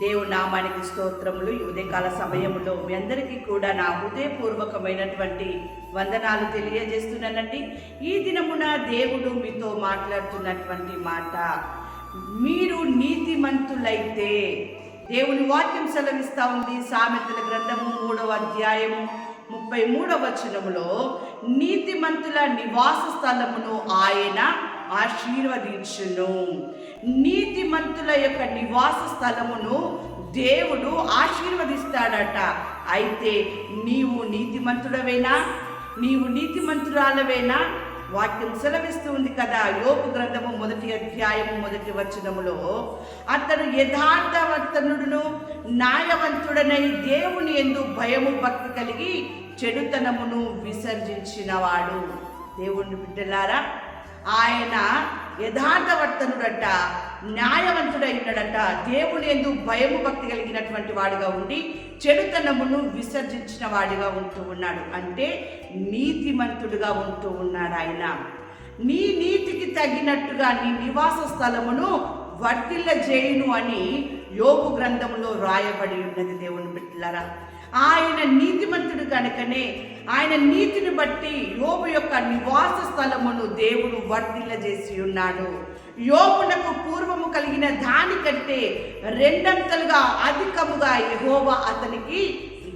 దేవుని నామానికి స్తోత్రములు. ఈ ఉదయకాల సమయంలో మీ అందరికీ కూడా నా హృదయపూర్వకమైనటువంటి వందనాలు తెలియజేస్తున్నానండి. ఈ దినమున దేవుడు మీతో మాట్లాడుతున్నటువంటి మాట, మీరు నీతిమంతులైతే. దేవుని వాక్యం సెలవిస్తూ ఉంది. సామెతల గ్రంథము 3వ అధ్యాయము 33వ వచనములో, నీతిమంతుల నివాస స్థలమును ఆయన ఆశీర్వదించును. నీతిమంతుల యొక్క నివాస స్థలమును దేవుడు ఆశీర్వదిస్తాడట. అయితే నీవు నీతిమంతుడవేనా? నీవు నీతిమంతురాలవేనా? వాక్యం సెలవిస్తూ ఉంది కదా. యోబు గ్రంథము 1వ అధ్యాయము 1వ వచనములో, అతడు యథార్థవంతుడును న్యాయవంతుడనై దేవుని యందు భయము భక్తి కలిగి చెడుతనమును విసర్జించినవాడు. దేవుని బిడ్డలారా, ఆయన యథార్థవర్తనుడట, న్యాయవంతుడైనడట, దేవుని యందు భయము భక్తి కలిగినటువంటి వాడుగా ఉండి చెడుతనమును విసర్జించిన వాడిగా ఉంటూ ఉన్నాడు. అంటే నీతిమంతుడుగా ఉంటూ ఉన్నాడు ఆయన. నీ నీతికి తగినట్టుగా నీ నివాస స్థలమును వర్ధిల్లజేయును అని యోబు గ్రంథంలో రాయబడి ఉన్నది. దేవుని బిడ్డలారా, ఆయన నీతిమంతుడు కనుకనే ఆయన నీతిని బట్టి యోబు యొక్క నివాస స్థలమును దేవుడు వర్ధిల్లజేసి ఉన్నాడు. యోబునకు పూర్వము కలిగిన దానికంటే రెండంతలుగా అధికముగా యెహోవా అతనికి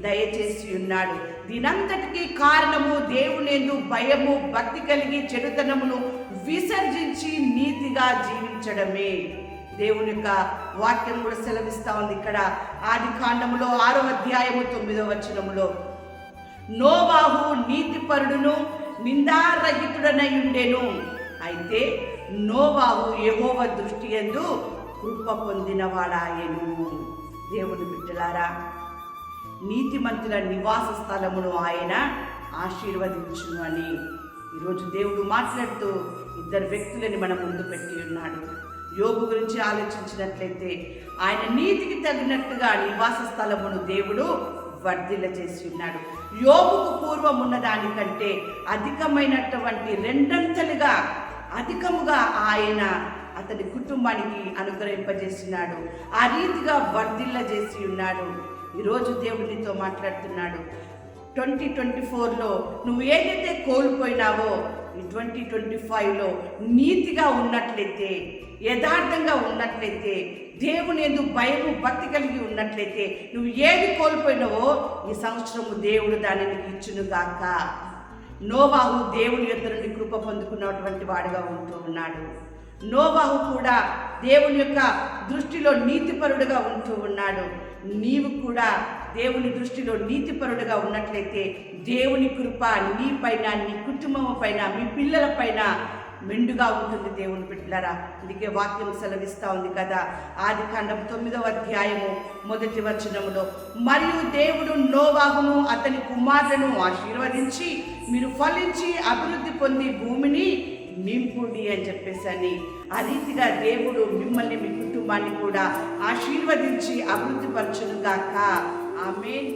దయచేసి ఉన్నాడు. దీనంతటికీ కారణము దేవుని యందు భయము భక్తి కలిగి చెడుతనమును విసర్జించి నీతిగా జీవించడమే. దేవుని యొక్క వాక్యం కూడా సెలవిస్తూ ఉంది. ఇక్కడ ఆదికాండములో 6వ అధ్యాయము 9వ వచనములో, నోవాహు నీతిపరుడును నిందారహితుడనై ఉండెను. అయితే నోవాహు యెహోవా దృష్టి యందు కృప పొందినవాడాయెను. దేవుని బిడ్డలారా, నీతిమంతుల నివాస స్థలమును ఆయన ఆశీర్వదించును అని ఈరోజు దేవుడు మాట్లాడుతూ ఇద్దరు వ్యక్తులని మన ముందు పెట్టి ఉన్నాడు. యోబు గురించి ఆలోచించినట్లయితే ఆయన నీతికి తగినట్టుగా నివాస స్థలమును దేవుడు వర్ధిల్ల చేసి ఉన్నాడు. యోబుకు పూర్వం ఉన్న దానికంటే అధికమైనటువంటి రెండంతలుగా అధికముగా ఆయన అతని కుటుంబానికి అనుగ్రహింపజేసినాడు. ఆ రీతిగా వర్ధిల్ల చేసి ఉన్నాడు. ఈరోజు దేవుడితో మాట్లాడుతున్నాడు. 2024లో నువ్వు ఏదైతే కోల్పోయినావో ఈ 2025లో నీతిగా ఉన్నట్లయితే, యథార్థంగా ఉన్నట్లయితే, దేవుని యందు భయము భక్తి కలిగి ఉన్నట్లయితే, నువ్వు ఏది కోల్పోయినావో ఈ సంవత్సరము దేవుడు దానిని ఇచ్చునుగాక. నోవాహు దేవుని యొద్ద నుండి కృప పొందుకున్నటువంటి వాడుగా ఉంటూ ఉన్నాడు. నోవాహు కూడా దేవుని యొక్క దృష్టిలో నీతిపరుడుగా ఉంటూ ఉన్నాడు. నీవు కూడా దేవుని దృష్టిలో నీతిపరుడుగా ఉన్నట్లయితే దేవుని కృప నీ పైన, నీ కుటుంబం పైన, మీ పిల్లల పైన మెండుగా ఉంటుంది. దేవుని బిడ్డలారా, అందుకే వాక్యం సెలవిస్తూ ఉంది కదా. ఆదికాండం 9వ అధ్యాయము 1వ వచనములో, మరియు దేవుడు నోవాహును అతని కుమారులను ఆశీర్వదించి, మీరు ఫలించి అభివృద్ధి పొంది భూమిని నింపుడి అని చెప్పేసి ఆ రీతిగా దేవుడు మిమ్మల్ని, మీ కుటుంబాన్ని కూడా ఆశీర్వదించి అభివృద్ధి పరచును గాక. ఆమేన్.